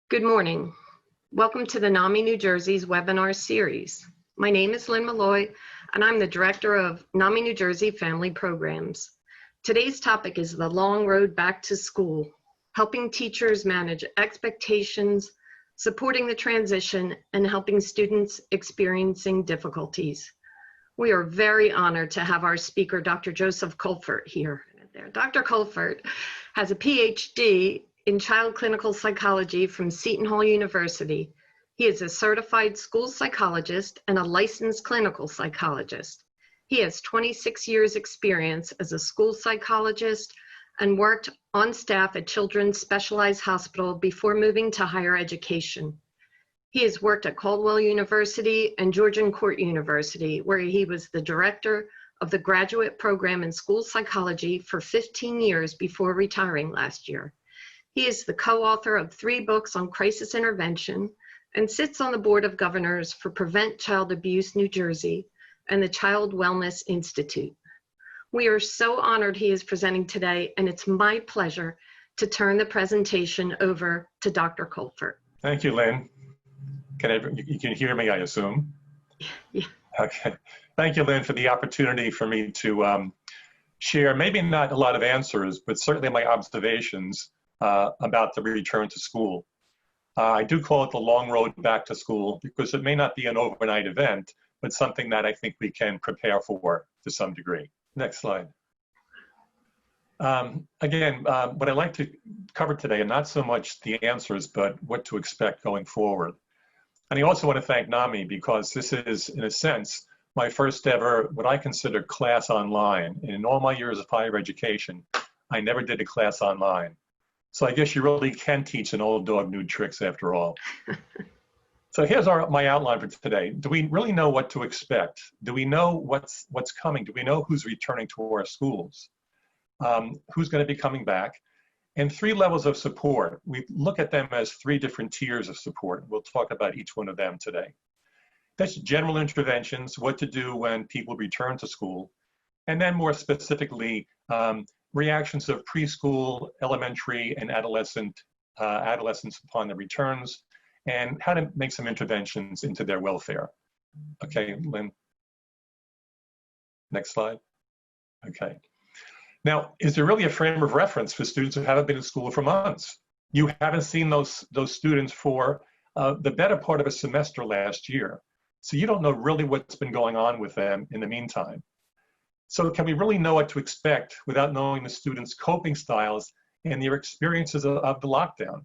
Good morning. Welcome to the NAMI New Jersey's webinar series. My name is Lynn Malloy, and I'm the Director of NAMI New Jersey Family Programs. Today's topic is the long road back to school, helping teachers manage expectations, supporting the transition, and helping students experiencing difficulties. We are very honored to have our speaker, Dr. Joseph Colfert, here. Dr. Colfert has a PhD in child clinical psychology from Seton Hall University. He is a certified school psychologist and a licensed clinical psychologist. He has 26 years experience as a school psychologist and worked on staff at Children's Specialized Hospital before moving to higher education. He has worked at Caldwell University and Georgian Court University, where he was the director of the graduate program in school psychology for 15 years before retiring last year. He is the co-author of 3 books on crisis intervention and sits on the Board of Governors for Prevent Child Abuse New Jersey and the Child Wellness Institute. We are so honored he is presenting today, and it's my pleasure to turn the presentation over to Dr. Colfert. Thank you, Lynn. You can hear me, I assume? Yeah. Okay. Thank you, Lynn, for the opportunity for me to share, maybe not a lot of answers, but certainly my observations about the return to school. I do call it the long road back to school because it may not be an overnight event, but something that I think we can prepare for to some degree. Next slide. Again, what I'd like to cover today, and not so much the answers, but what to expect going forward. And I also want to thank NAMI because this is, in a sense, my first ever, what I consider class online. And in all my years of higher education, I never did a class online. So I guess you really can teach an old dog new tricks after all. So here's my outline for today. Do we really know what to expect? Do we know what's coming? Do we know who's returning to our schools? Who's going to be coming back? And 3 levels of support. We look at them as 3 different tiers of support. We'll talk about each one of them today. That's general interventions, what to do when people return to school. And then more specifically, reactions of preschool, elementary, and adolescents upon the returns, and how to make some interventions into their welfare. Okay, Lynn. Next slide. Okay. Now, is there really a frame of reference for students who haven't been in school for months? You haven't seen those students for the better part of a semester last year. So you don't know really what's been going on with them in the meantime. So can we really know what to expect without knowing the students' coping styles and their experiences of the lockdown?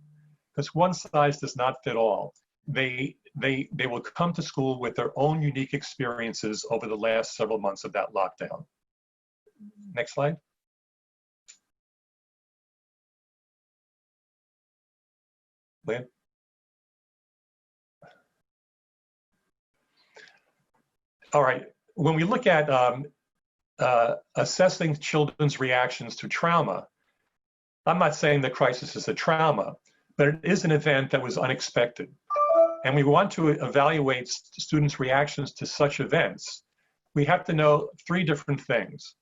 Because one size does not fit all. They will come to school with their own unique experiences over the last several months of that lockdown. Next slide. Lynn? All right, when we look at assessing children's reactions to trauma, I'm not saying the crisis is a trauma, but it is an event that was unexpected. And we want to evaluate students' reactions to such events. We have to know 3 different things.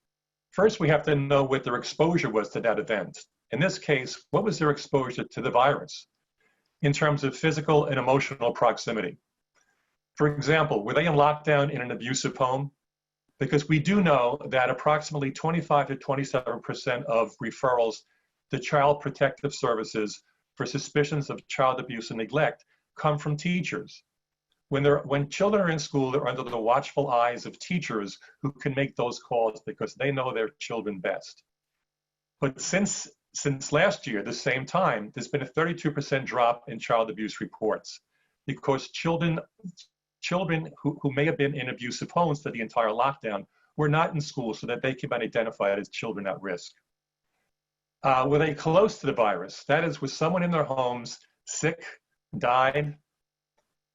First, we have to know what their exposure was to that event. In this case, what was their exposure to the virus in terms of physical and emotional proximity? For example, were they in lockdown in an abusive home? Because we do know that approximately 25 to 27% of referrals to Child Protective Services for suspicions of child abuse and neglect come from teachers. When children are in school, they're under the watchful eyes of teachers who can make those calls because they know their children best. But since last year, the same time, there's been a 32% drop in child abuse reports because children who may have been in abusive homes for the entire lockdown were not in school so that they can be identified as children at risk. Were they close to the virus? That is, was someone in their homes sick, died,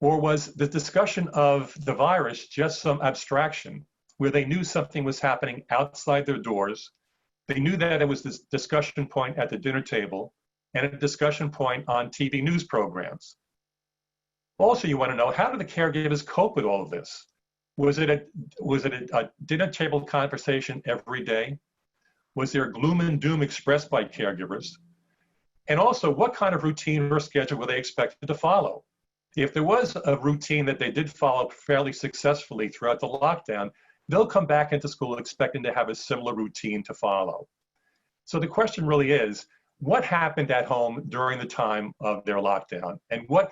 or was the discussion of the virus just some abstraction where they knew something was happening outside their doors? They knew that it was this discussion point at the dinner table and a discussion point on TV news programs. Also, you want to know, how do the caregivers cope with all of this? Was it a dinner table conversation every day? Was there gloom and doom expressed by caregivers? And also, what kind of routine or schedule were they expected to follow? If there was a routine that they did follow fairly successfully throughout the lockdown, they'll come back into school expecting to have a similar routine to follow. So the question really is, what happened at home during the time of their lockdown? And what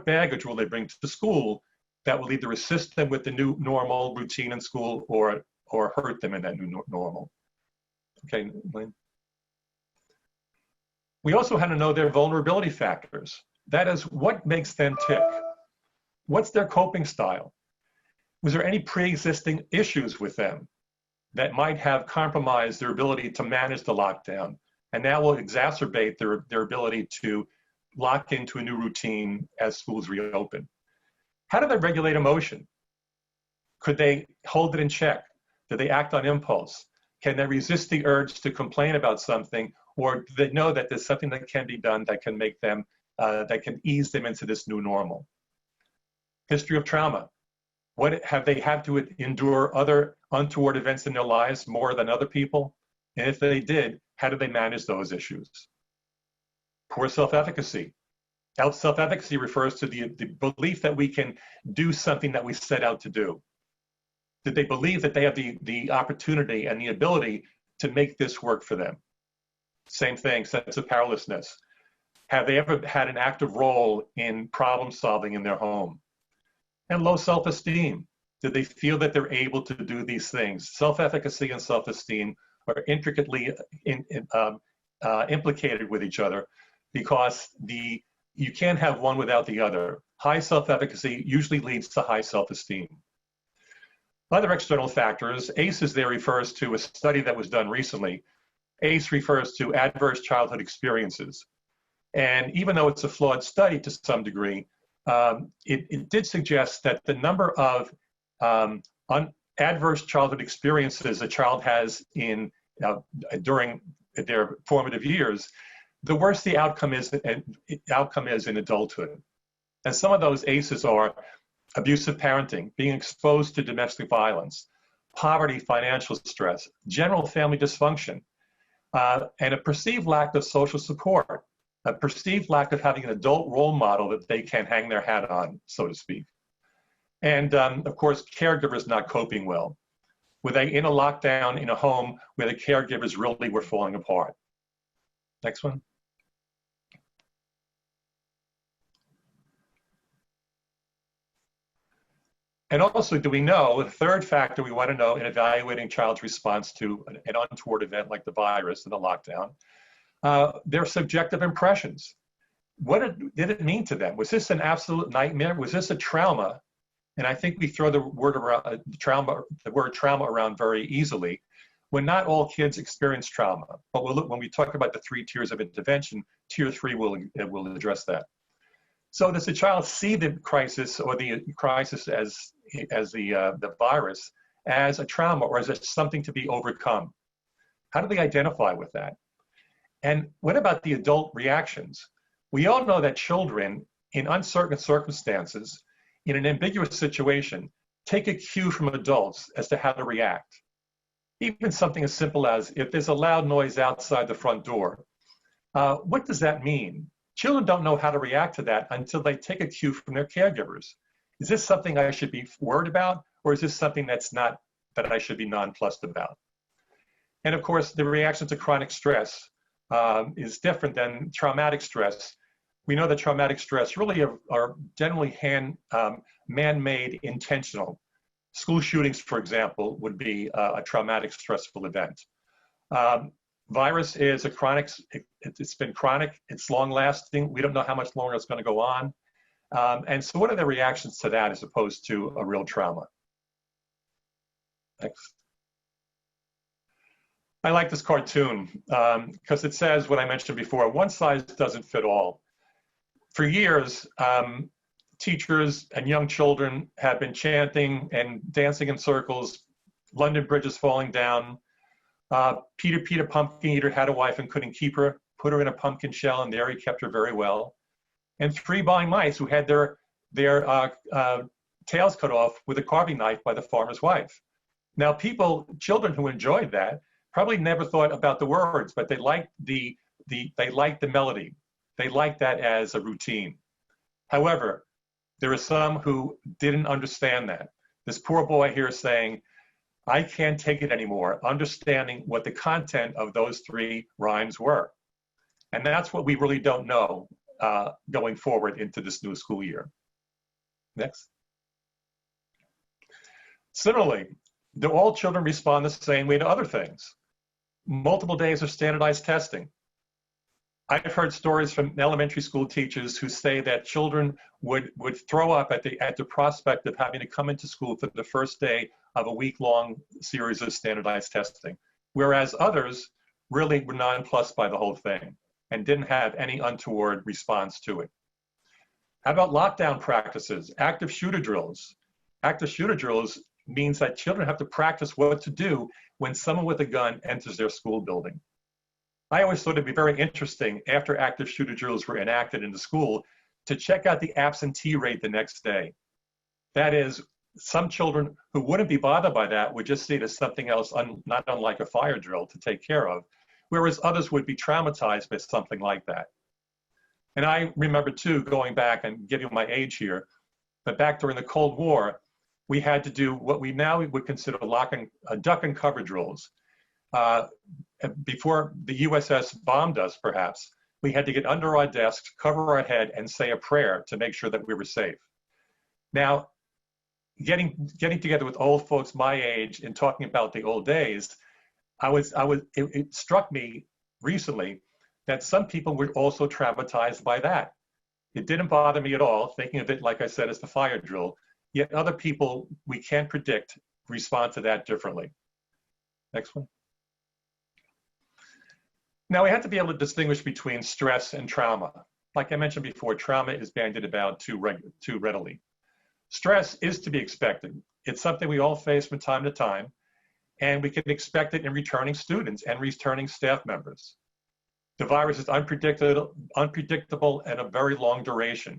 baggage will they bring to school that will either assist them with the new normal routine in school or hurt them in that new normal? Okay, Lynn. We also had to know their vulnerability factors. That is, what makes them tick? What's their coping style? Was there any pre-existing issues with them that might have compromised their ability to manage the lockdown, and that will exacerbate their ability to lock into a new routine as schools reopen? How do they regulate emotion? Could they hold it in check? Do they act on impulse? Can they resist the urge to complain about something, or do they know that there's something that can be done that can make them, that can ease them into this new normal? History of trauma. What have they had to endure other untoward events in their lives more than other people? And if they did, how do they manage those issues? Poor self-efficacy. Self-efficacy refers to the belief that we can do something that we set out to do. Did they believe that they have the opportunity and the ability to make this work for them? Same thing, sense of powerlessness. Have they ever had an active role in problem solving in their home? And low self-esteem. Did they feel that they're able to do these things? Self-efficacy and self-esteem are intricately implicated with each other, because you can't have one without the other. High self-efficacy usually leads to high self-esteem. Other external factors, ACEs there refers to a study that was done recently. ACE refers to adverse childhood experiences. And even though it's a flawed study to some degree, it did suggest that the number of adverse childhood experiences a child has during their formative years, the worse the outcome is in adulthood. And some of those ACEs are abusive parenting, being exposed to domestic violence, poverty, financial stress, general family dysfunction, and a perceived lack of social support, a perceived lack of having an adult role model that they can hang their hat on, so to speak. And of course, caregivers not coping well. Were they in a lockdown in a home where the caregivers really were falling apart? Next one. And also, do we know, the third factor we want to know in evaluating child's response to an untoward event like the virus and the lockdown, their subjective impressions. What did it mean to them? Was this an absolute nightmare? Was this a trauma? And I think we throw the word trauma around very easily, when not all kids experience trauma. But when we talk about the 3 tiers of intervention, tier 3 will address that. So does the child see the crisis or the crisis as the virus as a trauma, or as something to be overcome? How do they identify with that? And what about the adult reactions? We all know that children in uncertain circumstances, in an ambiguous situation, take a cue from adults as to how to react. Even something as simple as, if there's a loud noise outside the front door, what does that mean? Children don't know how to react to that until they take a cue from their caregivers. Is this something I should be worried about, or is this something that I should be nonplussed about? And of course, the reaction to chronic stress is different than traumatic stress. We know that traumatic stress really are generally man-made, intentional. School shootings, for example, would be a traumatic, stressful event. Virus is a chronic, it's been chronic, it's long-lasting. We don't know how much longer it's going to go on. And so what are the reactions to that as opposed to a real trauma? Next. I like this cartoon because it says what I mentioned before: one size doesn't fit all. For years, teachers and young children have been chanting and dancing in circles, London Bridge is falling down, Peter, Peter, pumpkin eater, had a wife and couldn't keep her, put her in a pumpkin shell, and there he kept her very well. And 3 blind mice who had their tails cut off with a carving knife by the farmer's wife. Now children who enjoyed that probably never thought about the words, but they liked the they like the melody. They like that as a routine. However, there are some who didn't understand that. This poor boy here is saying, I can't take it anymore, understanding what the content of those 3 rhymes were. And that's what we really don't know going forward into this new school year. Next. Similarly, do all children respond the same way to other things? Multiple days of standardized testing. I've heard stories from elementary school teachers who say that children would throw up at the prospect of having to come into school for the first day of a week-long series of standardized testing, whereas others really were nonplussed by the whole thing and didn't have any untoward response to it. How about lockdown practices, active shooter drills? Active shooter drills means that children have to practice what to do when someone with a gun enters their school building. I always thought it'd be very interesting after active shooter drills were enacted in the school to check out the absentee rate the next day. That is, some children who wouldn't be bothered by that would just see it as something else, not unlike a fire drill to take care of, whereas others would be traumatized by something like that. And I remember too, going back and giving my age here, but back during the Cold War, we had to do what we now would consider duck and cover drills. Before the USS bombed us, perhaps, we had to get under our desks, cover our head, and say a prayer to make sure that we were safe. Now, getting together with old folks my age and talking about the old days, it struck me recently that some people were also traumatized by that. It didn't bother me at all, thinking of it, like I said, as the fire drill. Yet other people we can't predict respond to that differently. Next one. Now, we have to be able to distinguish between stress and trauma. Like I mentioned before, trauma is bandied about too readily. Stress is to be expected. It's something we all face from time to time, and we can expect it in returning students and returning staff members. The virus is unpredictable and of very long duration,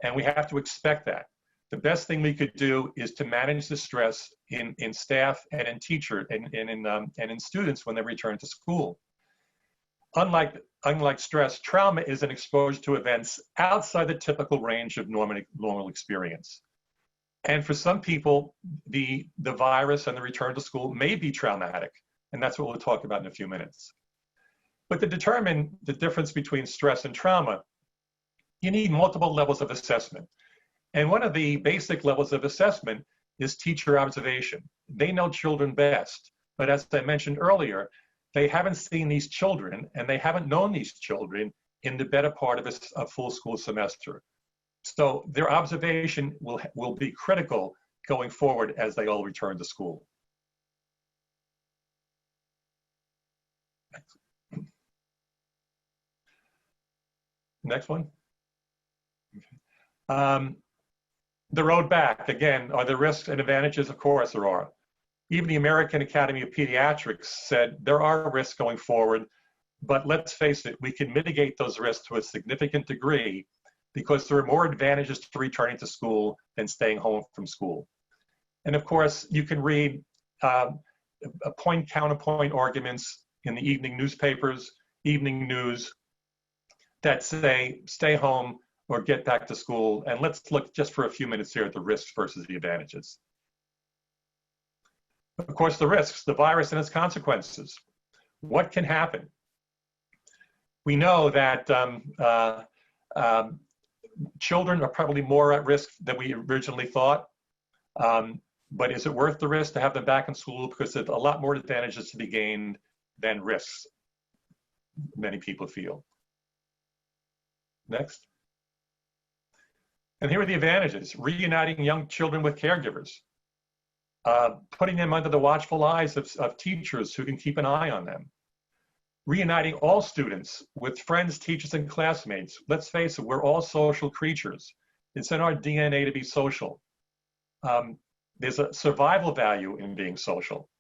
and we have to expect that. The best thing we could do is to manage the stress in staff and in teacher and in students when they return to school. Unlike stress, trauma is an exposure to events outside the typical range of normal experience. And for some people, the virus and the return to school may be traumatic, and that's what we'll talk about in a few minutes. But to determine the difference between stress and trauma, you need multiple levels of assessment. And one of the basic levels of assessment is teacher observation. They know children best, but as I mentioned earlier, they haven't seen these children and they haven't known these children in the better part of a full school semester. So their observation will be critical going forward as they all return to school. Next one. The road back, again, are there risks and advantages? Of course there are. Even the American Academy of Pediatrics said there are risks going forward, but let's face it, we can mitigate those risks to a significant degree because there are more advantages to returning to school than staying home from school. And of course, you can read point-counterpoint arguments in the evening newspapers, evening news, that say stay home or get back to school. And let's look just for a few minutes here at the risks versus the advantages. Of course, the risks, the virus and its consequences. What can happen? We know that children are probably more at risk than we originally thought. But is it worth the risk to have them back in school? Because there's a lot more advantages to be gained than risks, many people feel. Next. And here are the advantages: reuniting young children with caregivers, putting them under the watchful eyes of teachers who can keep an eye on them, reuniting all students with friends, teachers, and classmates. Let's face it, we're all social creatures. It's in our DNA to be social. There's a survival value in being social.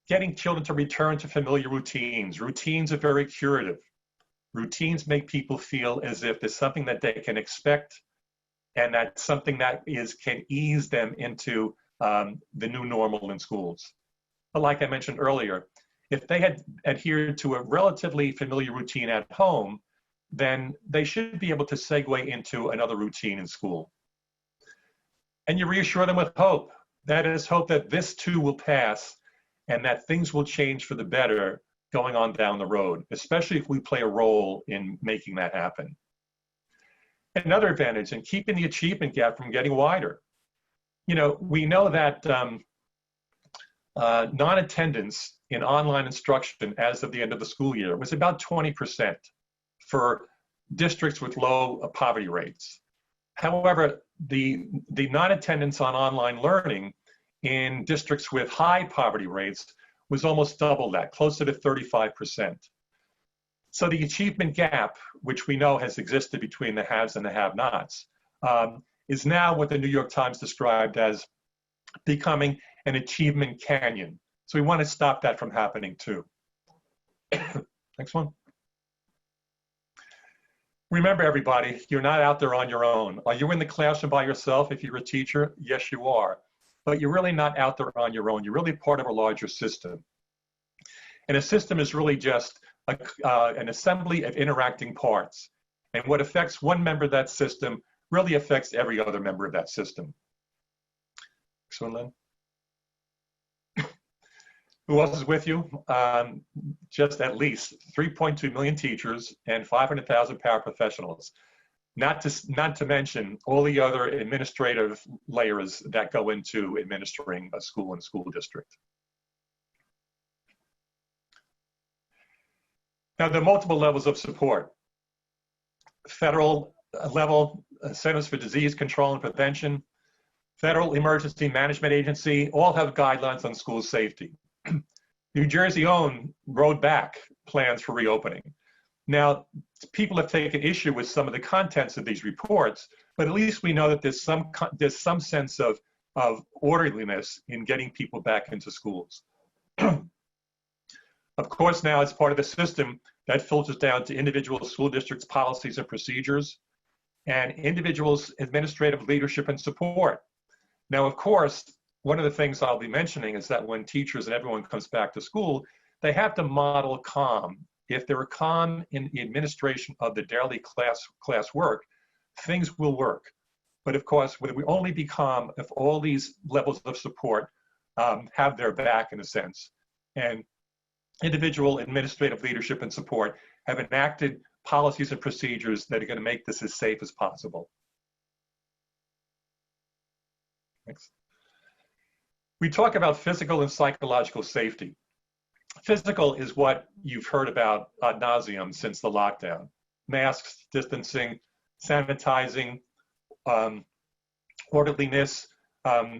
Getting children to return to familiar routines. Routines are very curative. Routines make people feel as if there's something that they can expect, and that's something that can ease them into the new normal in schools. But like I mentioned earlier, If they had adhered to a relatively familiar routine at home, then they should be able to segue into another routine in school. And you reassure them with hope. That is, hope that this too will pass and that things will change for the better going on down the road, especially if we play a role in making that happen. Another advantage in keeping the achievement gap from getting wider. You know, we know that non-attendance in online instruction as of the end of the school year was about 20% for districts with low poverty rates. However, the non-attendance on online learning in districts with high poverty rates was almost double that, closer to 35%. So the achievement gap, which we know has existed between the haves and the have-nots, is now what the New York Times described as becoming an achievement canyon. So we want to stop that from happening too. Next one. Remember, everybody, you're not out there on your own. Are you in the classroom by yourself if you're a teacher? Yes, you are. But you're really not out there on your own. You're really part of a larger system. And a system is really just an assembly of interacting parts. And what affects one member of that system really affects every other member of that system. Next one, Lynn. Who else is with you? Just at least 3.2 million teachers and 500,000 paraprofessionals. Not to mention all the other administrative layers that go into administering a school and school district. Now, there are multiple levels of support. Federal level, Centers for Disease Control and Prevention, Federal Emergency Management Agency, all have guidelines on school safety. New Jersey own rolled back plans for reopening. Now, people have taken issue with some of the contents of these reports, but at least we know that there's some sense of orderliness in getting people back into schools. Of course, now it's part of the system that filters down to individual school districts' policies and procedures and individuals' administrative leadership and support. Now, of course, one of the things I'll be mentioning is that when teachers and everyone comes back to school, they have to model calm. If they're calm in the administration of the daily class work, things will work. But of course, we only be calm if all these levels of support have their back, in a sense. And individual administrative leadership and support have enacted policies and procedures that are going to make this as safe as possible. Next. We talk about physical and psychological safety. Physical is what you've heard about ad nauseum since the lockdown. Masks, distancing, sanitizing, orderliness,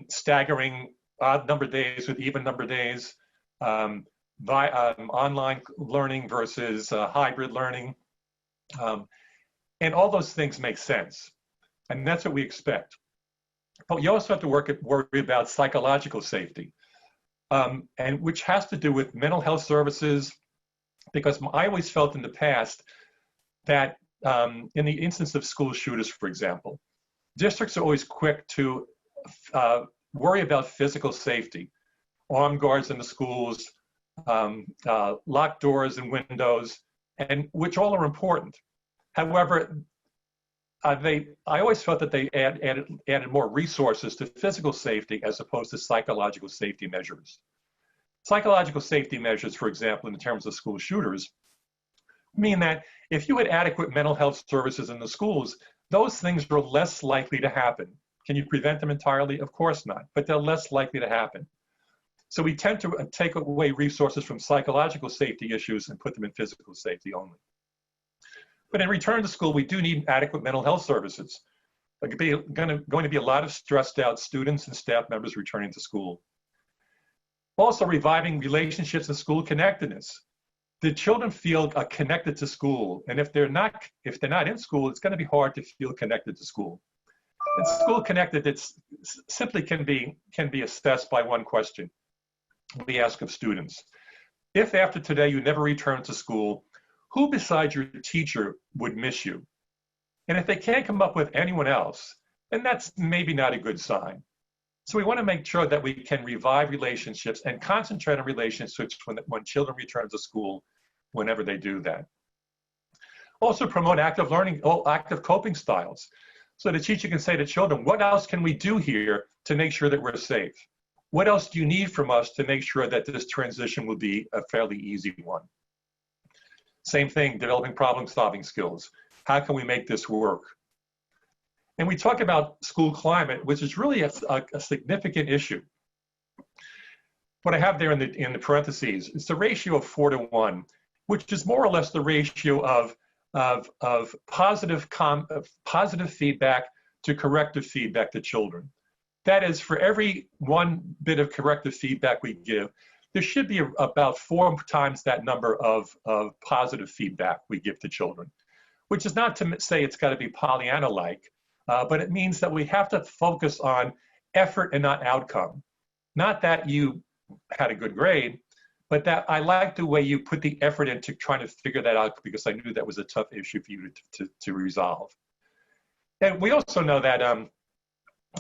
staggering odd number days with even number days, online learning versus hybrid learning. And all those things make sense. And that's what we expect. But you also have to worry about psychological safety, and which has to do with mental health services, because I always felt in the past that in the instance of school shooters, for example, districts are always quick to worry about physical safety, armed guards in the schools, locked doors and windows, and which all are important. However, I always felt that they added more resources to physical safety as opposed to psychological safety measures. Psychological safety measures, for example, in terms of school shooters, mean that if you had adequate mental health services in the schools, those things are less likely to happen. Can you prevent them entirely? Of course not, but they're less likely to happen. So we tend to take away resources from psychological safety issues and put them in physical safety only. But in return to school, we do need adequate mental health services. There could be going to be a lot of stressed out students and staff members returning to school. Also, reviving relationships and school connectedness. The children feel connected to school, and if they're not in school, it's going to be hard to feel connected to school. And school connected, it's simply can be assessed by one question we ask of students. If after today you never return to school, who besides your teacher would miss you? And if they can't come up with anyone else, then that's maybe not a good sign. So we want to make sure that we can revive relationships and concentrate on relationships when children return to school, whenever they do that. Also promote active learning, active coping styles. So the teacher can say to children, what else can we do here to make sure that we're safe? What else do you need from us to make sure that this transition will be a fairly easy one? Same thing, developing problem-solving skills. How can we make this work? And we talk about school climate, which is really a significant issue. What I have there in the parentheses is the ratio of 4:1, which is more or less the ratio of positive feedback to corrective feedback to children. That is, for every one bit of corrective feedback we give, there should be about 4 times that number of positive feedback we give to children, which is not to say it's got to be Pollyanna-like, but it means that we have to focus on effort and not outcome. Not that you had a good grade, but that I like the way you put the effort into trying to figure that out, because I knew that was a tough issue for you to resolve. And we also know that,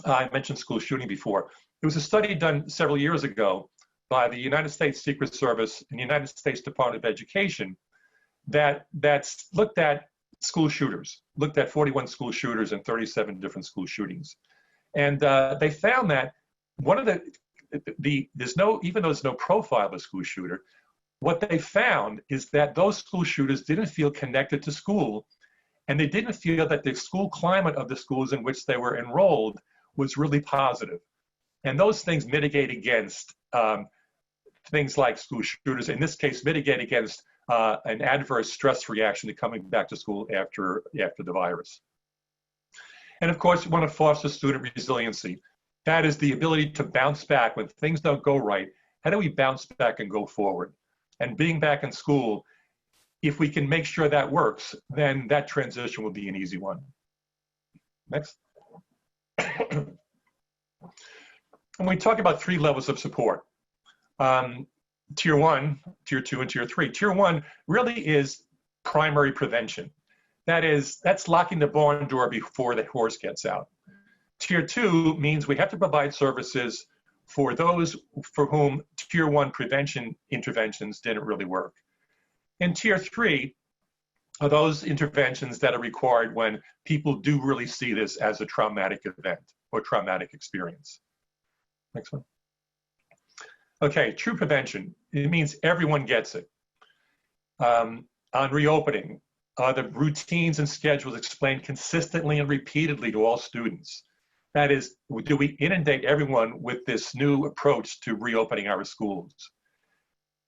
I mentioned school shooting before. There was a study done several years ago by the United States Secret Service and the United States Department of Education that's looked at school shooters, looked at 41 school shooters and 37 different school shootings. And they found that one of even though there's no profile of a school shooter, what they found is that those school shooters didn't feel connected to school, and they didn't feel that the school climate of the schools in which they were enrolled was really positive. And those things mitigate against things like school shooters, in this case, mitigate against an adverse stress reaction to coming back to school after the virus. And of course, we want to foster student resiliency. That is the ability to bounce back when things don't go right. How do we bounce back and go forward? And being back in school, if we can make sure that works, then that transition will be an easy one. Next. And we talk about 3 levels of support. Tier 1, Tier 2, and Tier 3. Tier 1 really is primary prevention. That's locking the barn door before the horse gets out. Tier 2 means we have to provide services for those for whom Tier 1 prevention interventions didn't really work. And Tier 3 are those interventions that are required when people do really see this as a traumatic event or traumatic experience. Next one. Okay, true prevention. It means everyone gets it. On reopening, the routines and schedules explained consistently and repeatedly to all students. That is, do we inundate everyone with this new approach to reopening our schools?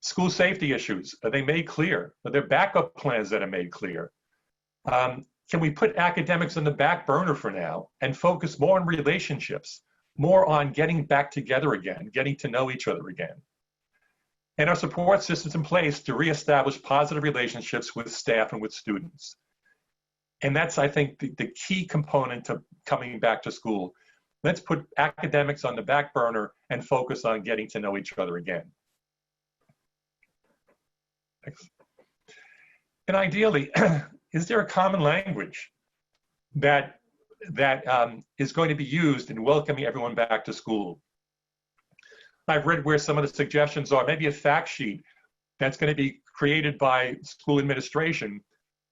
School safety issues, are they made clear? Are there backup plans that are made clear? Can we put academics on the back burner for now and focus more on relationships, more on getting back together again, getting to know each other again? And our support systems in place to reestablish positive relationships with staff and with students. And that's, I think, the key component to coming back to school. Let's put academics on the back burner and focus on getting to know each other again. Next. And ideally, is there a common language that is going to be used in welcoming everyone back to school? I've read where some of the suggestions are, maybe a fact sheet that's going to be created by school administration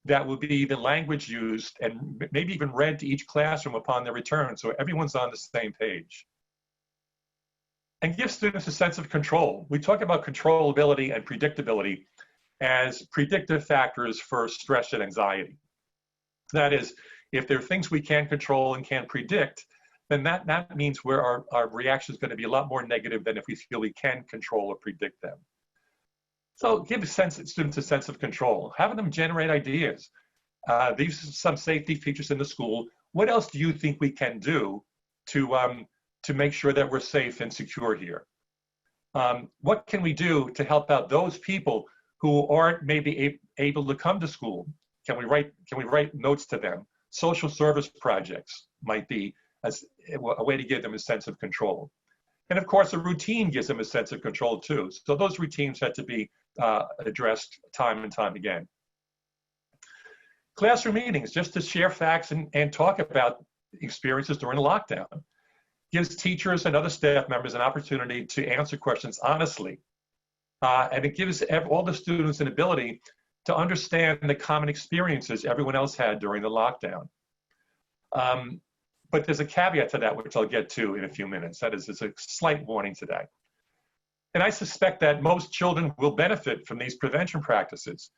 that will be the language used and maybe even read to each classroom upon their return, so everyone's on the same page. And give students a sense of control. We talk about controllability and predictability as predictive factors for stress and anxiety. That is, if there are things we can control and can predict, then that means where our reaction is going to be a lot more negative than if we feel we can control or predict them. So give students a sense of control, having them generate ideas. These are some safety features in the school. What else do you think we can do to make sure that we're safe and secure here? What can we do to help out those people who aren't maybe able to come to school? Can we write notes to them? Social service projects might be as a way to give them a sense of control. And of course, a routine gives them a sense of control too. So those routines had to be addressed time and time again. Classroom meetings, just to share facts and talk about experiences during lockdown. gives teachers and other staff members an opportunity to answer questions honestly. And it gives all the students an ability to understand the common experiences everyone else had during the lockdown. But there's a caveat to that, which I'll get to in a few minutes. That is, there's a slight warning today. And I suspect that most children will benefit from these prevention practices,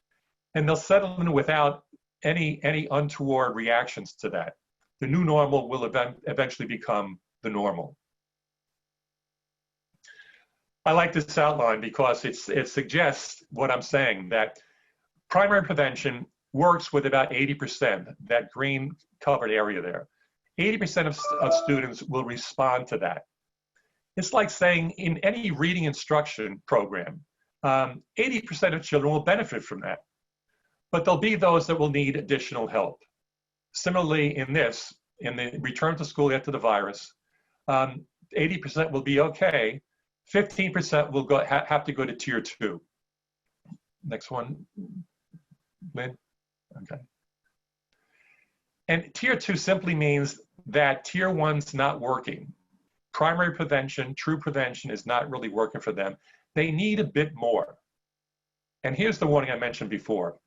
and they'll settle in without any untoward reactions to that. The new normal will eventually become the normal. I like this outline because it suggests what I'm saying, that primary prevention works with about 80%, that green covered area there. 80% of students will respond to that. It's like saying in any reading instruction program, 80% of children will benefit from that, but there'll be those that will need additional help. Similarly, in the return to school after the virus, 80% will be okay, 15% will have to go to tier 2. Next one, Lynn. Okay. And tier 2 simply means that tier 1's not working. Primary prevention, true prevention, is not really working for them. They need a bit more. And here's the warning I mentioned before.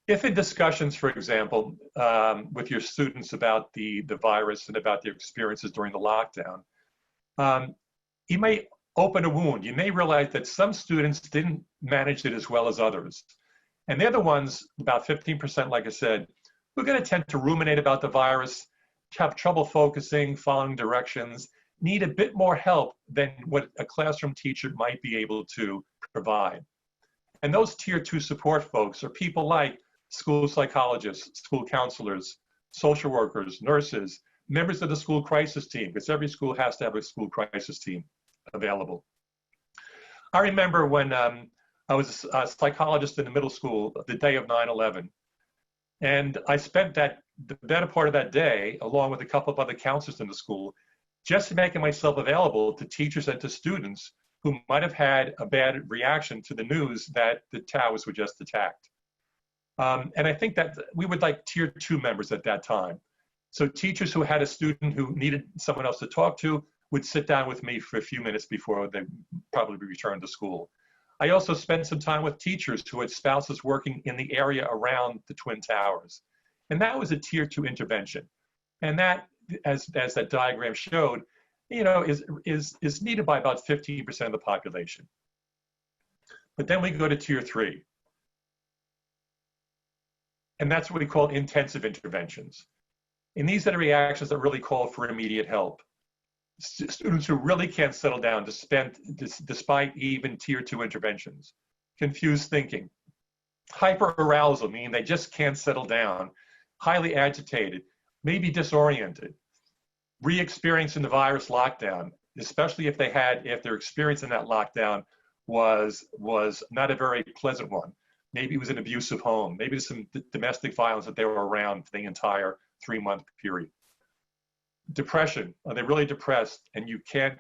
If in discussions, for example, with your students about the virus and about their experiences during the lockdown, you may open a wound. You may realize that some students didn't manage it as well as others. And they're the ones, about 15%, like I said, who are going to tend to ruminate about the virus, have trouble focusing, following directions, need a bit more help than what a classroom teacher might be able to provide. And those tier 2 support folks are people like school psychologists, school counselors, social workers, nurses, members of the school crisis team, because every school has to have a school crisis team available. I remember when I was a psychologist in the middle school the day of 9/11, and I spent the better part of that day, along with a couple of other counselors in the school, just making myself available to teachers and to students who might have had a bad reaction to the news that the towers were just attacked. And I think that we would like tier 2 members at that time. So teachers who had a student who needed someone else to talk to would sit down with me for a few minutes before they probably returned to school. I also spent some time with teachers who had spouses working in the area around the Twin Towers. And that was a tier 2 intervention. And that, as that diagram showed, is needed by about 15% of the population. But then we go to tier 3. And that's what we call intensive interventions. And these are the reactions that really call for immediate help. Students who really can't settle down despite even tier 2 interventions. Confused thinking. Hyperarousal, meaning they just can't settle down. Highly agitated, maybe disoriented. Re-experiencing the virus lockdown, especially if their experience in that lockdown was not a very pleasant one. Maybe it was an abusive home. Maybe there's some domestic violence that they were around for the entire 3-month period. Depression, are they really depressed? And you can't,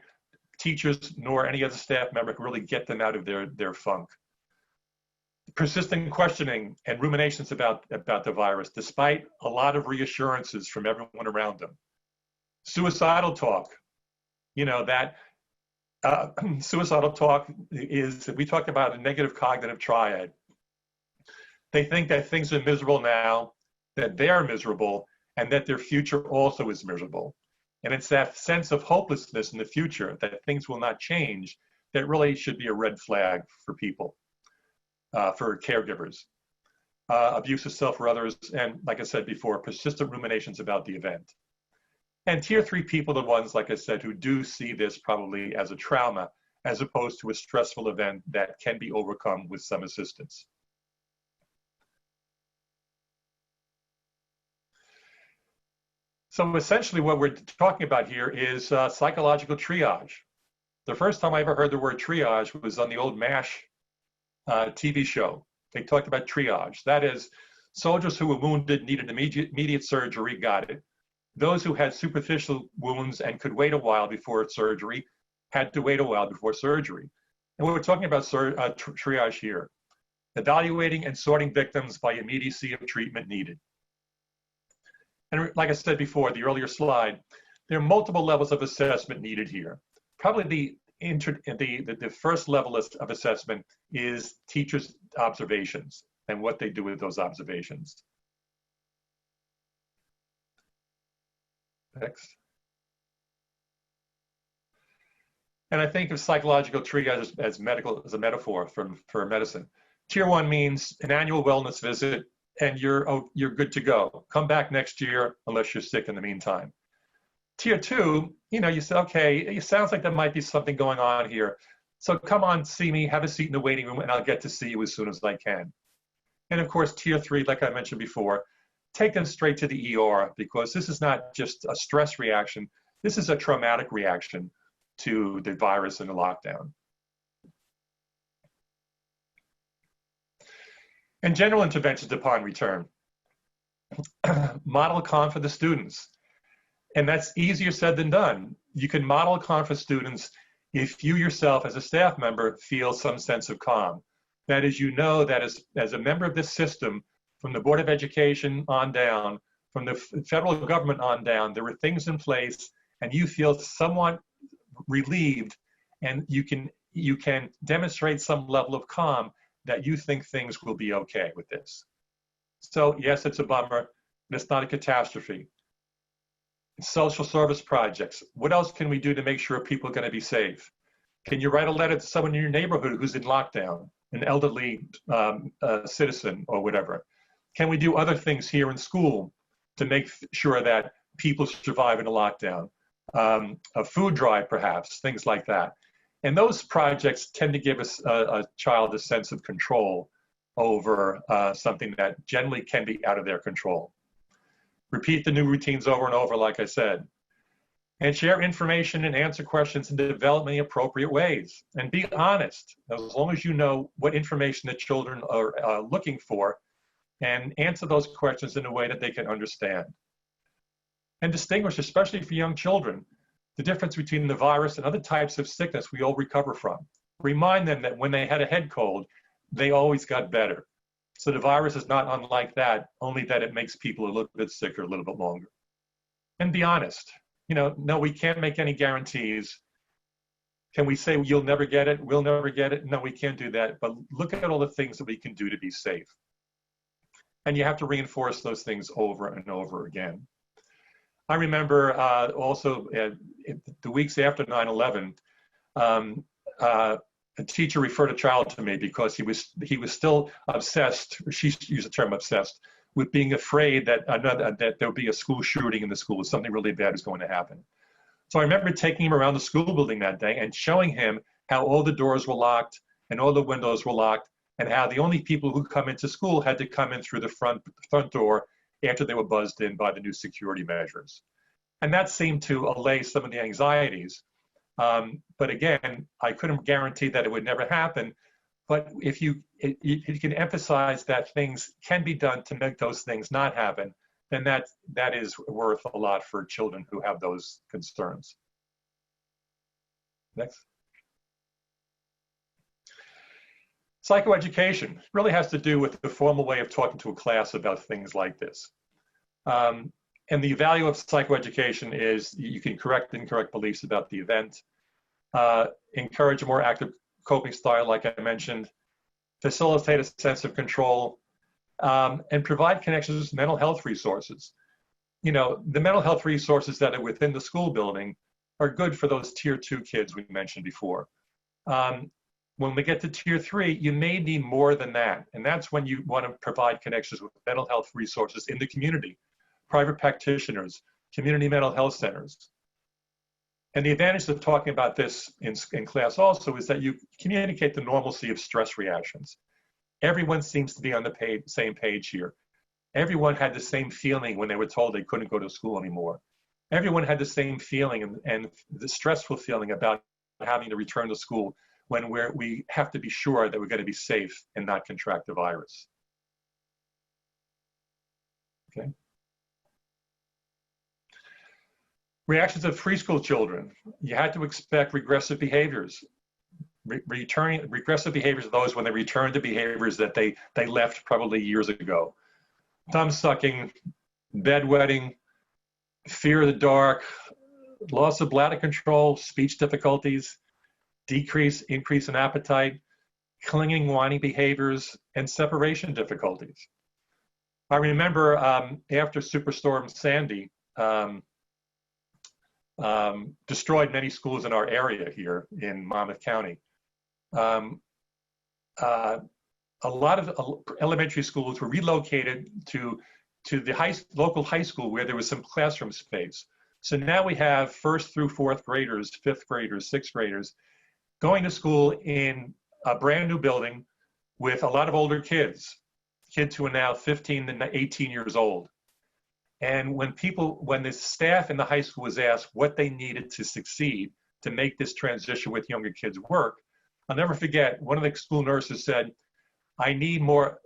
teachers nor any other staff member can really get them out of their funk. Persistent questioning and ruminations about the virus, despite a lot of reassurances from everyone around them. Suicidal talk, suicidal talk is, we talk about a negative cognitive triad. They think that things are miserable now, that they're miserable, and that their future also is miserable. And it's that sense of hopelessness in the future, that things will not change, that really should be a red flag for people, for caregivers. Abuse of self or others, and like I said before, persistent ruminations about the event. And tier 3 people are the ones, like I said, who do see this probably as a trauma, as opposed to a stressful event that can be overcome with some assistance. So essentially what we're talking about here is psychological triage. The first time I ever heard the word triage was on the old MASH TV show. They talked about triage. That is, soldiers who were wounded, needed immediate surgery, got it. Those who had superficial wounds and could wait a while before surgery had to wait a while before surgery. And we're talking about triage here. Evaluating and sorting victims by immediacy of treatment needed. And like I said before, the earlier slide, there are multiple levels of assessment needed here. Probably the first level of assessment is teachers' observations and what they do with those observations. Next. And I think of psychological triage as a metaphor for medicine. Tier 1 means an annual wellness visit, and you're good to go. Come back next year unless you're sick in the meantime. Tier 2, you say, okay, it sounds like there might be something going on here. So come on, see me, have a seat in the waiting room, and I'll get to see you as soon as I can. And of course, Tier 3, like I mentioned before, take them straight to the ER, because this is not just a stress reaction. This is a traumatic reaction to the virus and the lockdown. And general interventions upon return. Model calm for the students. And that's easier said than done. You can model calm for students if you yourself as a staff member feel some sense of calm. That is, that as a member of this system, from the Board of Education on down, from the federal government on down, there are things in place and you feel somewhat relieved, and you can demonstrate some level of calm that you think things will be okay with this. So yes, it's a bummer, but it's not a catastrophe. Social service projects. What else can we do to make sure people are going to be safe? Can you write a letter to someone in your neighborhood who's in lockdown, an elderly citizen or whatever? Can we do other things here in school to make sure that people survive in a lockdown? A food drive, perhaps, things like that. And those projects tend to give us a child a sense of control over something that generally can be out of their control. Repeat the new routines over and over, like I said. And share information and answer questions in developmentally appropriate ways. And be honest, as long as you know what information the children are looking for, and answer those questions in a way that they can understand. And distinguish, especially for young children, the difference between the virus and other types of sickness we all recover from. Remind them that when they had a head cold, they always got better. So the virus is not unlike that, only that it makes people a little bit sicker a little bit longer. And be honest. No, we can't make any guarantees. Can we say you'll never get it, we'll never get it? No, we can't do that. But look at all the things that we can do to be safe. And you have to reinforce those things over and over again. I remember also the weeks after 9/11, a teacher referred a child to me because he was still obsessed. She used the term obsessed with being afraid that there would be a school shooting in the school, something really bad is going to happen. So I remember taking him around the school building that day and showing him how all the doors were locked and all the windows were locked, and how the only people who come into school had to come in through the front door after they were buzzed in by the new security measures. And that seemed to allay some of the anxieties. But again, I couldn't guarantee that it would never happen. But if you can emphasize that things can be done to make those things not happen, then that is worth a lot for children who have those concerns. Next. Psychoeducation really has to do with the formal way of talking to a class about things like this. And the value of psychoeducation is you can correct incorrect beliefs about the event, encourage a more active coping style, like I mentioned, facilitate a sense of control, and provide connections with mental health resources. The mental health resources that are within the school building are good for those tier 2 kids we mentioned before. When we get to tier 3, you may need more than that. And that's when you want to provide connections with mental health resources in the community, private practitioners, community mental health centers. And the advantage of talking about this in class also is that you communicate the normalcy of stress reactions. Everyone seems to be on the same page here. Everyone had the same feeling when they were told they couldn't go to school anymore. Everyone had the same feeling and the stressful feeling about having to return to school when we have to be sure that we're going to be safe and not contract the virus. Okay. Reactions of preschool children. You had to expect regressive behaviors. Regressive behaviors are those when they return to behaviors that they left probably years ago. Thumb sucking, bedwetting, fear of the dark, loss of bladder control, speech difficulties, increase in appetite, clinging, whining behaviors, and separation difficulties. I remember after Superstorm Sandy destroyed many schools in our area here in Monmouth County, a lot of elementary schools were relocated to the local high school where there was some classroom space. So now we have 1st through 4th graders, 5th graders, 6th graders going to school in a brand new building with a lot of older kids who are now 15 and 18 years old. And when the staff in the high school was asked what they needed to succeed to make this transition with younger kids work, I'll never forget, one of the school nurses said, I need more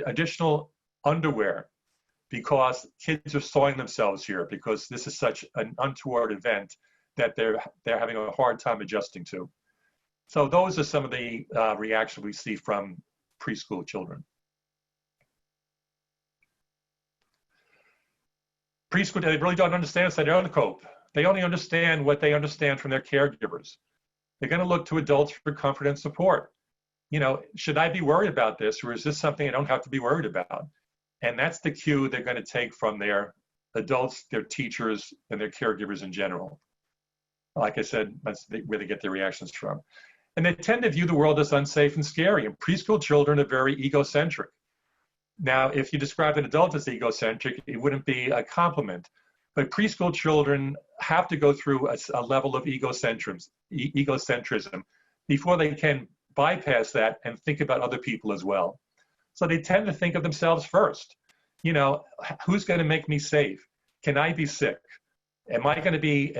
additional underwear because kids are soiling themselves here because this is such an untoward event that they're having a hard time adjusting to. So those are some of the reactions we see from preschool children. Preschool, they really don't understand, so they don't cope. They only understand what they understand from their caregivers. They're going to look to adults for comfort and support. You know, should I be worried about this, or is this something I don't have to be worried about? And that's the cue they're going to take from their adults, their teachers, and their caregivers in general. Like I said, that's where they get their reactions from. And they tend to view the world as unsafe and scary. And preschool children are very egocentric. Now, if you describe an adult as egocentric, it wouldn't be a compliment. But preschool children have to go through a level of egocentrism before they can bypass that and think about other people as well. So they tend to think of themselves first. You know, who's going to make me safe? Can I be sick? I'm going to be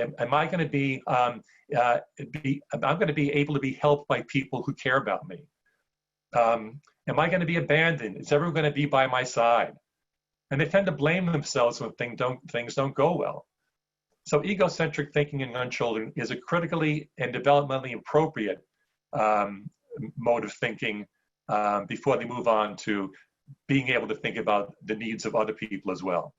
able to be helped by people who care about me? Am I going to be abandoned? Is everyone going to be by my side? And they tend to blame themselves when things don't go well. So egocentric thinking in young children is a critically and developmentally appropriate mode of thinking before they move on to being able to think about the needs of other people as well.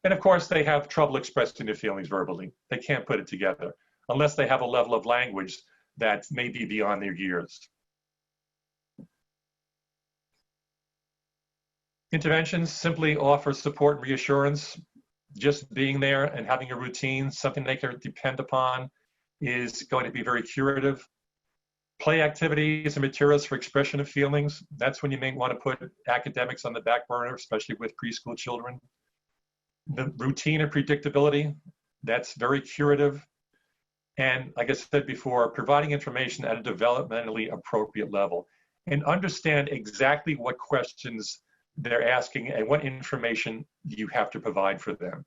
And of course, they have trouble expressing their feelings verbally. They can't put it together unless they have a level of language that may be beyond their years. Interventions simply offer support and reassurance. Just being there and having a routine, something they can depend upon, is going to be very curative. Play activities and materials for expression of feelings. That's when you may want to put academics on the back burner, especially with preschool children. The routine and predictability, that's very curative. And like I said before, providing information at a developmentally appropriate level and understand exactly what questions they're asking and what information you have to provide for them.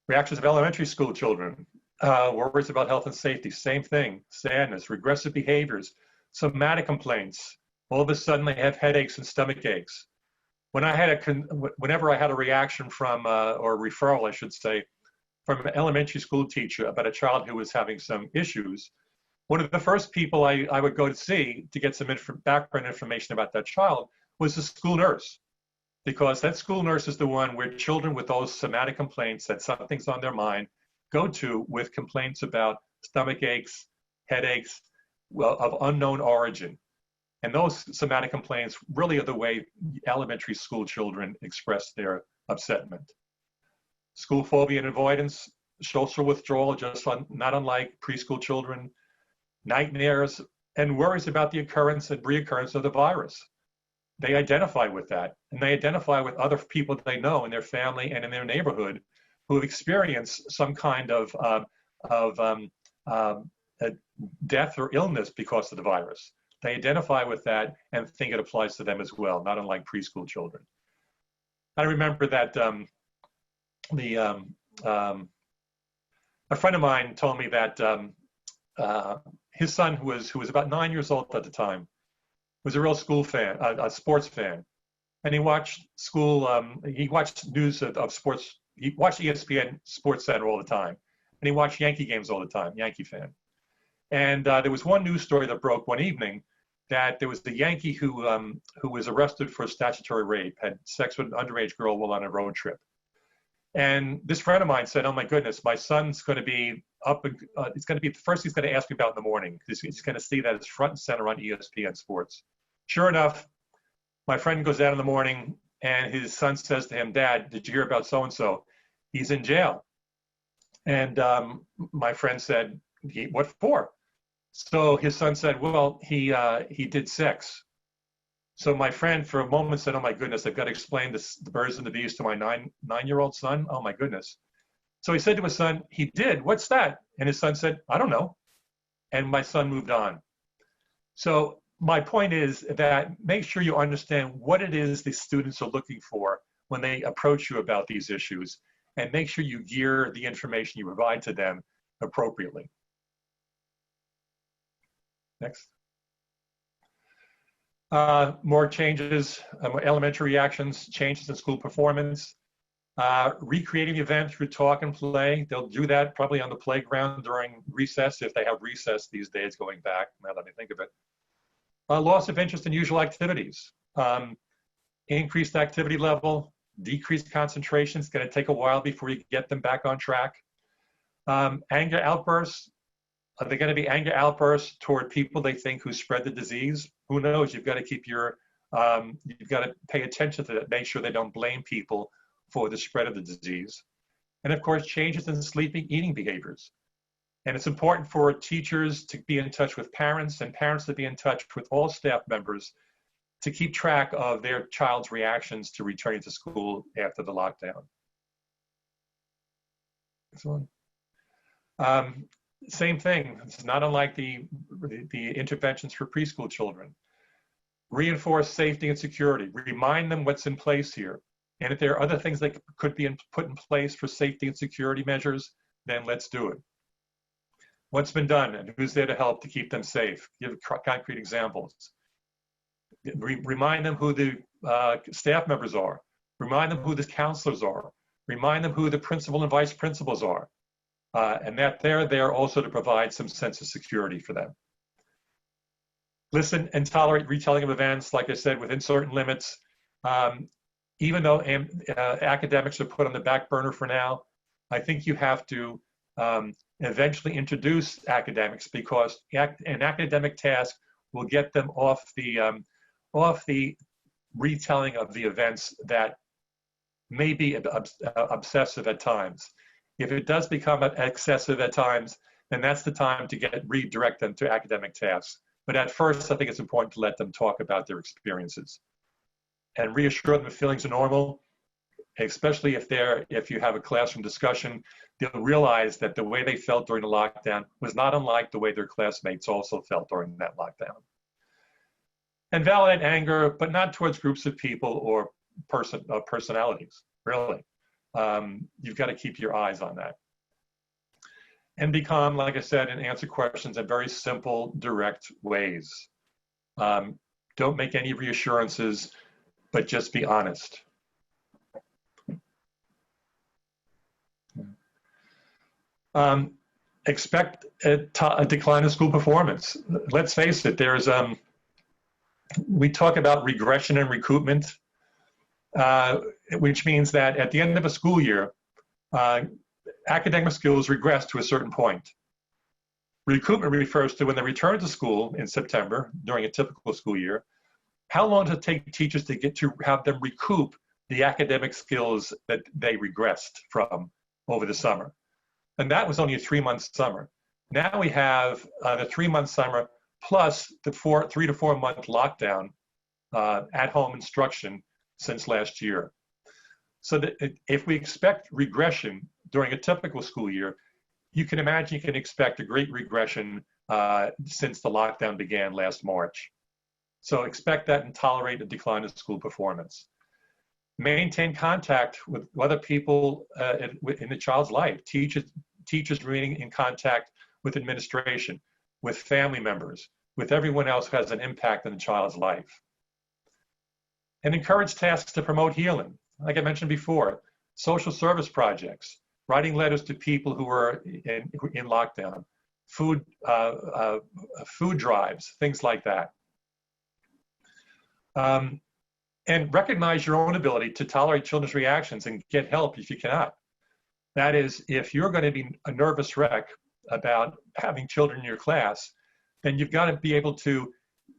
Reactions of elementary school children. Worries about health and safety, same thing. Sadness, regressive behaviors, somatic complaints. All of a sudden they have headaches and stomach aches. Whenever I had a reaction from, or a referral, I should say, from an elementary school teacher about a child who was having some issues, one of the first people I would go to see to get some background information about that child was the school nurse, because that school nurse is the one where children with those somatic complaints that something's on their mind go to with complaints about stomach aches, headaches, well, of unknown origin. And those somatic complaints really are the way elementary school children express their upsetment. School phobia and avoidance, social withdrawal, not unlike preschool children, nightmares, and worries about the occurrence and reoccurrence of the virus. They identify with that, and they identify with other people they know in their family and in their neighborhood who have experienced some kind of death or illness because of the virus. They identify with that and think it applies to them as well, not unlike preschool children. I remember that a friend of mine told me that his son, who was about 9 years old at the time, was a real school fan, a sports fan, and he watched he watched news of sports. He watched ESPN Sports Center all the time, and he watched Yankee games all the time. Yankee fan. And there was one news story that broke one evening that there was the Yankee who was arrested for statutory rape, had sex with an underage girl while on a road trip. And this friend of mine said, "Oh my goodness, my son's going to be up. It's going to be the first he's going to ask me about in the morning. He's going to see that it's front and center on ESPN Sports." Sure enough, my friend goes out in the morning, and his son says to him, "Dad, did you hear about so and so? He's in jail." And my friend said, "What for?" So his son said, "Well, he did sex." So my friend, for a moment, said, "Oh my goodness, I've got to explain this, the birds and the bees, to my nine-year-old son. Oh my goodness." So he said to his son, "He did. What's that?" And his son said, "I don't know." And my son moved on. So my point is that make sure you understand what it is the students are looking for when they approach you about these issues, and make sure you gear the information you provide to them appropriately. Next. More changes, elementary reactions, changes in school performance, recreating the event through talk and play. They'll do that probably on the playground during recess, if they have recess these days going back, now that I think of it. Loss of interest in usual activities, increased activity level, decreased concentration. It's going to take a while before you get them back on track. Anger outbursts. Are they going to be anger outbursts toward people they think who spread the disease? Who knows? You've got to keep your, you've got to pay attention to that, make sure they don't blame people for the spread of the disease. And of course, changes in sleeping, eating behaviors. And it's important for teachers to be in touch with parents, and parents to be in touch with all staff members to keep track of their child's reactions to returning to school after the lockdown. Next one. Same thing. It's not unlike the interventions for preschool children. Reinforce safety and security. Remind them what's in place here. And if there are other things that could be put in place for safety and security measures, then let's do it. What's been done and who's there to help to keep them safe? Give concrete examples. Remind them who the staff members are. Remind them who the counselors are. Remind them who the principal and vice principals are. And that they're there also to provide some sense of security for them. Listen and tolerate retelling of events, like I said, within certain limits. Even though academics are put on the back burner for now, I think you have to eventually introduce academics, because an academic task will get them off the retelling of the events that may be obsessive at times. If it does become excessive at times, then that's the time to redirect them to academic tasks. But at first, I think it's important to let them talk about their experiences and reassure them if feelings are normal, especially if you have a classroom discussion. They'll realize that the way they felt during the lockdown was not unlike the way their classmates also felt during that lockdown. And validate anger, but not towards groups of people or personalities, really. You've got to keep your eyes on that. And be calm, like I said, and answer questions in very simple, direct ways. Don't make any reassurances, but just be honest. Expect a decline in school performance. Let's face it, there's, we talk about regression and recoupment, which means that at the end of a school year, academic skills regress to a certain point. Recoupment refers to when they return to school in September during a typical school year. How long does it take teachers to get to have them recoup the academic skills that they regressed from over the summer? And that was only a 3-month summer. Now we have the 3-month summer plus the 3 to 4 month lockdown, at-home instruction since last year. So that if we expect regression during a typical school year, you can imagine you can expect a great regression since the lockdown began last March. So expect that and tolerate a decline in school performance. Maintain contact with other people in the child's life. Teachers remaining in contact with administration, with family members, with everyone else who has an impact on the child's life. And encourage tasks to promote healing. Like I mentioned before, social service projects, writing letters to people who are in lockdown, food drives, things like that. And recognize your own ability to tolerate children's reactions and get help if you cannot. That is, if you're going to be a nervous wreck about having children in your class, then you've got to be able to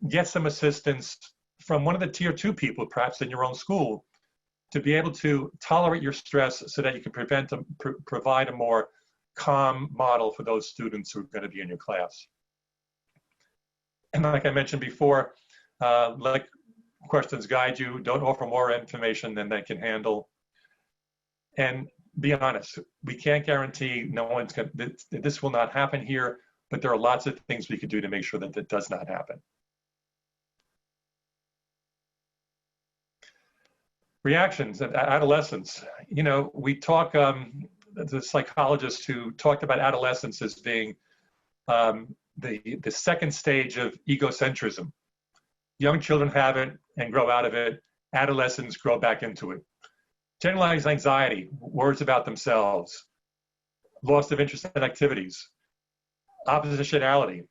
get some assistance from one of the tier 2 people, perhaps in your own school, to be able to tolerate your stress so that you can provide a more calm model for those students who are going to be in your class. And like I mentioned before, let questions guide you. Don't offer more information than they can handle. And be honest, we can't guarantee no one's going to, this will not happen here, but there are lots of things we could do to make sure that that does not happen. Reactions at adolescence. You know, we talk, the psychologists who talked about adolescence as being the second stage of egocentrism. Young children have it and grow out of it. Adolescents grow back into it. Generalized anxiety, worries about themselves, loss of interest in activities, oppositionality.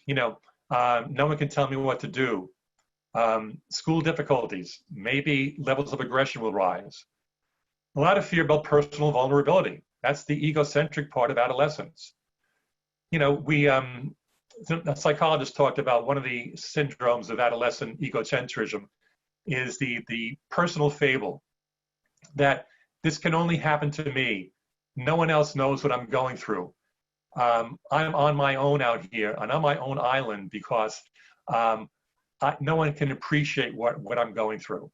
You know, no one can tell me what to do. School difficulties, maybe levels of aggression will rise. A lot of fear about personal vulnerability. That's the egocentric part of adolescence. You know, a psychologist talked about one of the syndromes of adolescent egocentrism is the personal fable, that this can only happen to me. No one else knows what I'm going through. I'm on my own out here and on my own island because no one can appreciate what I'm going through.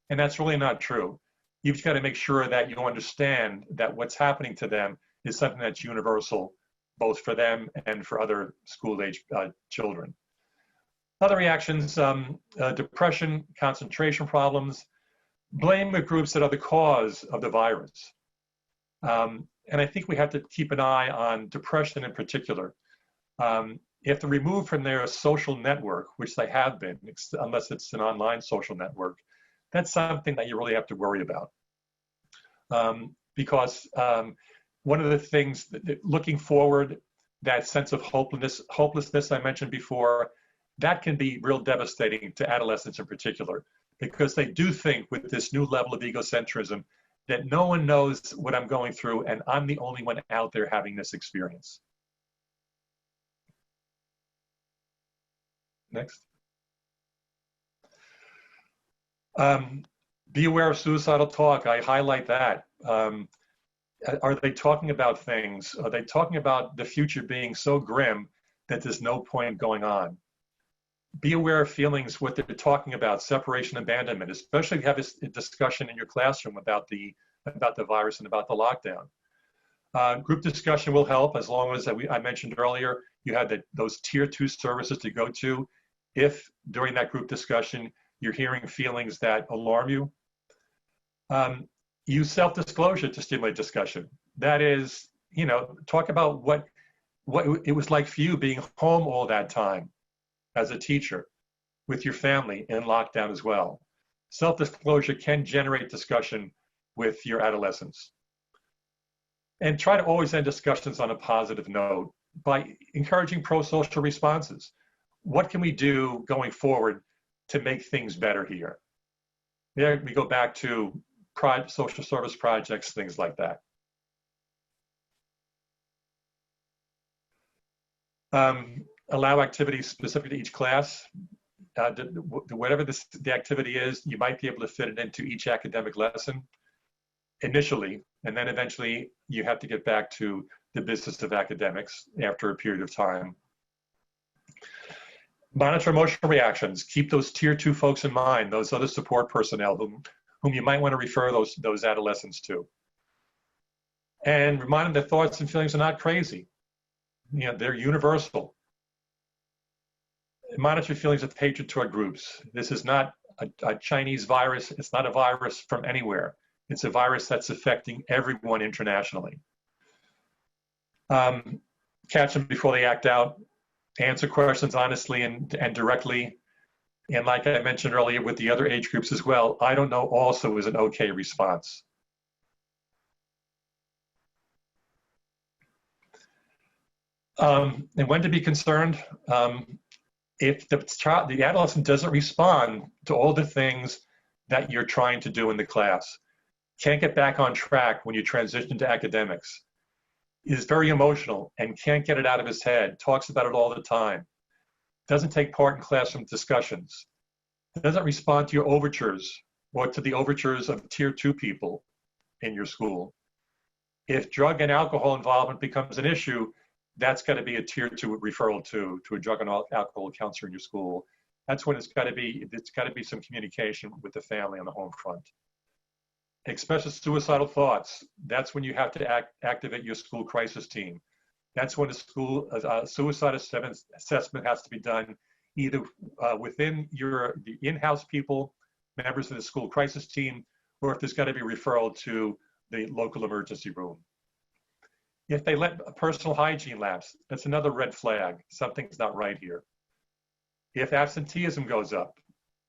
And that's really not true. You've got to make sure that you understand that what's happening to them is something that's universal, both for them and for other school-age children. Other reactions, depression, concentration problems, blame the groups that are the cause of the virus. And I think we have to keep an eye on depression in particular. If they're removed from their social network, which they have been, unless it's an online social network, that's something that you really have to worry about. Because one of the things, looking forward, that sense of hopelessness I mentioned before, that can be real devastating to adolescents in particular, because they do think with this new level of egocentrism that no one knows what I'm going through and I'm the only one out there having this experience. Next. Be aware of suicidal talk. I highlight that. Are they talking about things? Are they talking about the future being so grim that there's no point going on? Be aware of feelings, what they're talking about, separation, abandonment, especially if you have a discussion in your classroom about the virus and about the lockdown. Group discussion will help, as long as I mentioned earlier, you have those tier 2 services to go to if during that group discussion you're hearing feelings that alarm you. Use self-disclosure to stimulate discussion. That is, you know, talk about what it was like for you being home all that time as a teacher with your family in lockdown as well. Self-disclosure can generate discussion with your adolescents. And try to always end discussions on a positive note by encouraging pro-social responses. What can we do going forward to make things better here? There we go back to social service projects, things like that. Allow activities specific to each class. Whatever the activity is, you might be able to fit it into each academic lesson initially, and then eventually you have to get back to the business of academics after a period of time. Monitor emotional reactions. Keep those tier 2 folks in mind, those other support personnel whom you might want to refer those adolescents to. And remind them that thoughts and feelings are not crazy. You know, they're universal. Monitor feelings of hatred toward groups. This is not a Chinese virus. It's not a virus from anywhere. It's a virus that's affecting everyone internationally. Catch them before they act out. Answer questions honestly and directly. And like I mentioned earlier with the other age groups as well, I don't know also is an okay response. And when to be concerned. if the adolescent doesn't respond to all the things that you're trying to do in the class, can't get back on track when you transition to academics, is very emotional and can't get it out of his head, talks about it all the time, doesn't take part in classroom discussions, doesn't respond to your overtures or to the overtures of tier 2 people in your school. If drug and alcohol involvement becomes an issue, that's got to be a tier 2 referral to a drug and alcohol counselor in your school. That's when it's got to be some communication with the family on the home front. Especially suicidal thoughts, that's when you have to activate your school crisis team. That's when the school suicide assessment has to be done either within the in-house people, members of the school crisis team, or if there's got to be referral to the local emergency room. If they let a personal hygiene lapse, that's another red flag. Something's not right here. If absenteeism goes up,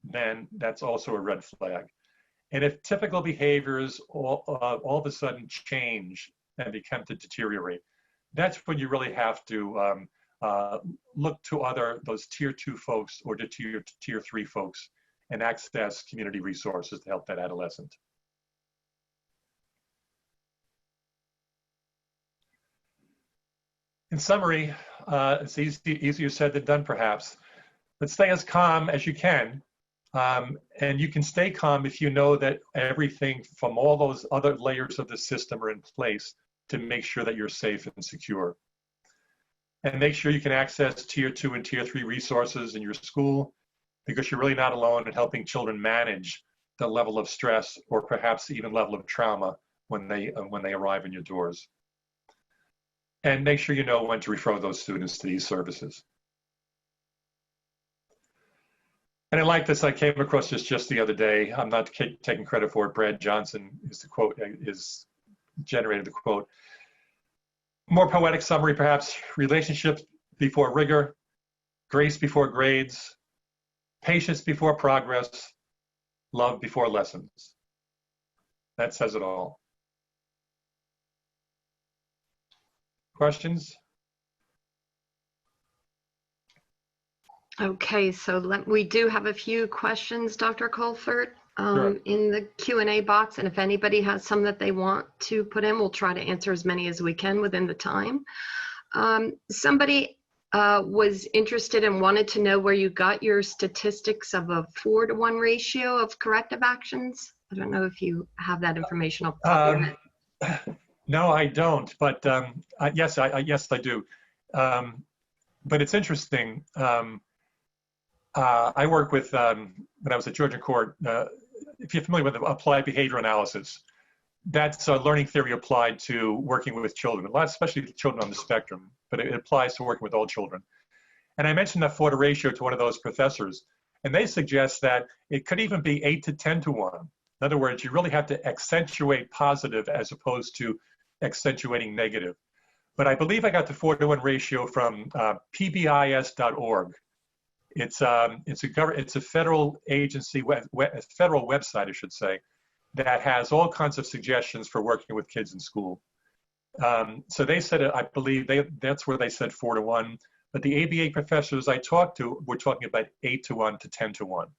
then that's also a red flag. And if typical behaviors all of a sudden change and become to deteriorate, that's when you really have to look to those tier 2 folks or to tier 3 folks and access community resources to help that adolescent. In summary, it's easier said than done perhaps, but stay as calm as you can. And you can stay calm if you know that everything from all those other layers of the system are in place to make sure that you're safe and secure. And make sure you can access tier 2 and tier 3 resources in your school, because you're really not alone in helping children manage the level of stress or perhaps even level of trauma when they arrive in your doors. And make sure you know when to refer those students to these services. And I like this. I came across this just the other day. I'm not taking credit for it. Brad Johnson is generated the quote. More poetic summary, perhaps: relationships before rigor, grace before grades, patience before progress, love before lessons. That says it all. Questions? Okay, so we do have a few questions, Dr. Colford, Sure. in the Q&A box, and if anybody has some that they want to put in, we'll try to answer as many as we can within the time. Somebody was interested and wanted to know where you got your statistics of a 4-to-1 ratio of corrective actions. I don't know if you have that information off the top of your head. No, I don't, but yes, I do. But it's interesting. I work with, when I was at Georgia Court, if you're familiar with applied behavior analysis, that's learning theory applied to working with children, especially children on the spectrum, but it applies to working with all children. And I mentioned that 4-to ratio to one of those professors, and they suggest that it could even be 8 to 10 to 1. In other words, you really have to accentuate positive as opposed to accentuating negative. But I believe I got the 4-to-1 ratio from pbis.org. It's a federal agency, a federal website, I should say, that has all kinds of suggestions for working with kids in school. So they said, I believe that's where they said 4-to-1. But the ABA professors I talked to were talking about 8-to-1 to 10-to-1.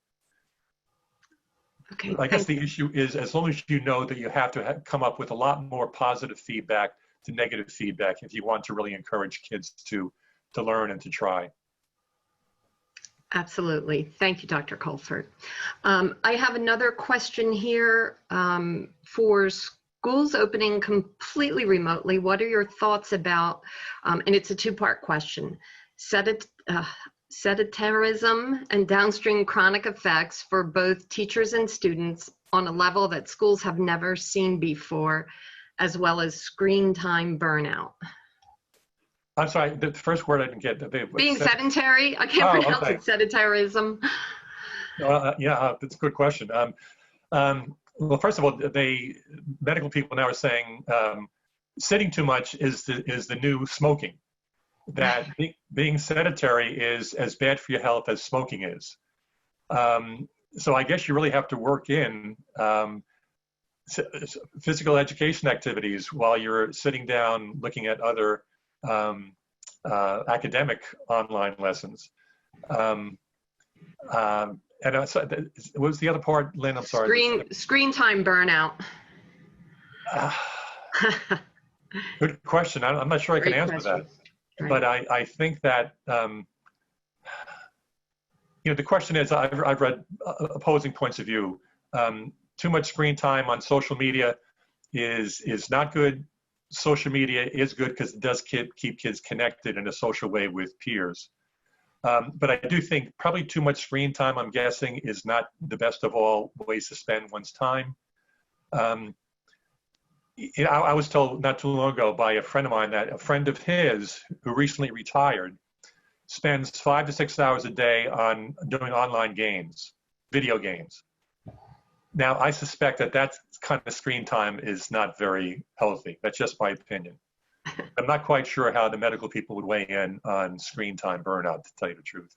Okay. I guess the issue is, as long as you know that you have to come up with a lot more positive feedback to negative feedback if you want to really encourage kids to learn and to try. Absolutely. Thank you, Dr. Colford. I have another question here. For schools opening completely remotely, what are your thoughts about, and it's a 2-part question, sedentarism and downstream chronic effects for both teachers and students on a level that schools have never seen before, as well as screen time burnout? I'm sorry, the first word I didn't get. Being sedentary. I can't pronounce it. Sedentarism. Yeah, that's a good question. Well, first of all, medical people now are saying sitting too much is the new smoking. That being sedentary is as bad for your health as smoking is. So I guess you really have to work in physical education activities while you're sitting down looking at other academic online lessons. Um, what was the other part, Lynn? I'm sorry. Screen time burnout. Uh, Good question. I'm not sure I can Great answer question. that, Right. but I think that the question is, I've read opposing points of view. Too much screen time on social media is not good. Social media is good because it does keep kids connected in a social way with peers. But I do think probably too much screen time, I'm guessing, is not the best of all ways to spend one's time. I was told not too long ago by a friend of mine that a friend of his who recently retired spends 5 to 6 hours a day on doing online games, video games. Now, I suspect that kind of screen time is not very healthy. That's just my opinion. I'm not quite sure how the medical people would weigh in on screen time burnout, to tell you the truth.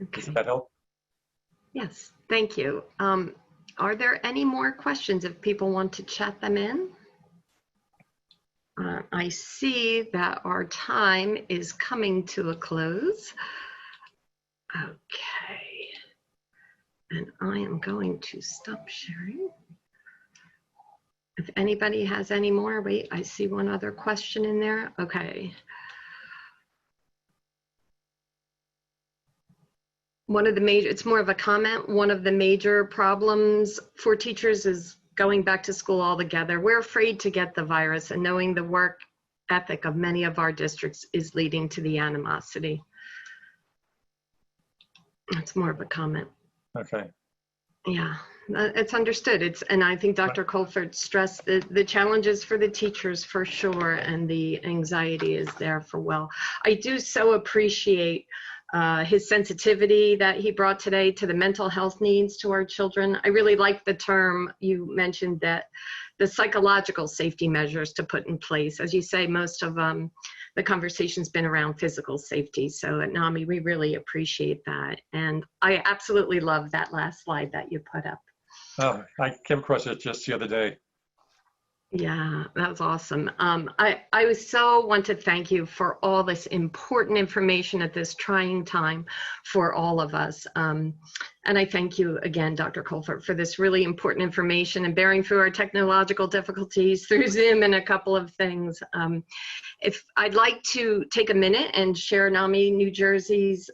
Okay. Does that help? Yes, thank you. Are there any more questions if people want to chat them in? I see that our time is coming to a close. Okay. And I am going to stop sharing. If anybody has any more, wait, I see one other question in there. Okay. It's more of a comment. One of the major problems for teachers is going back to school altogether. We're afraid to get the virus, and knowing the work ethic of many of our districts is leading to the animosity. It's more of a comment. Okay. Yeah, it's understood. And I think Dr. Colford stressed the challenges for the teachers for sure, and the anxiety is there for well. I do so appreciate his sensitivity that he brought today to the mental health needs to our children. I really like the term you mentioned, that the psychological safety measures to put in place. As you say, most of the conversation's been around physical safety. So at NAMI, we really appreciate that. And I absolutely love that last slide that you put up. Oh, I came across it just the other day. Yeah, that was awesome. I want to thank you for all this important information at this trying time for all of us. And I thank you again, Dr. Colford, for this really important information and bearing through our technological difficulties through Zoom and a couple of things. If I'd like to take a minute and share NAMI New Jersey's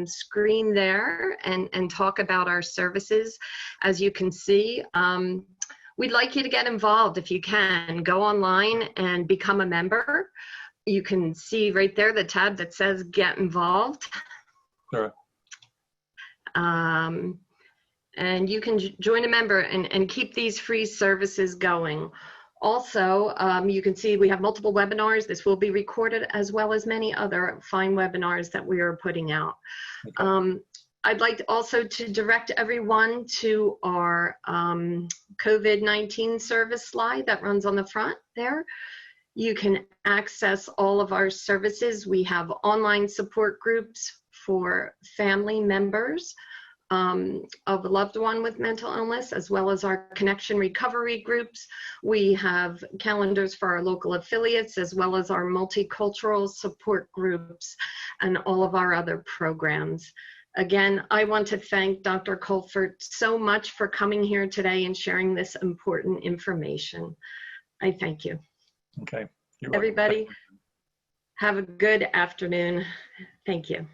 screen there and talk about our services. As you can see, we'd like you to get involved if you can. Go online and become a member. You can see right there the tab that says Get Involved. Sure. And you can join a member and keep these free services going. Also, you can see we have multiple webinars. This will be recorded, as well as many other fine webinars that we are putting out. Okay. I'd like also to direct everyone to our COVID-19 service slide that runs on the front there. You can access all of our services. We have online support groups for family members of a loved one with mental illness, as well as our connection recovery groups. We have calendars for our local affiliates, as well as our multicultural support groups and all of our other programs. Again, I want to thank Dr. Colford so much for coming here today and sharing this important information. I thank you. Okay. Everybody, have a good afternoon. Thank you.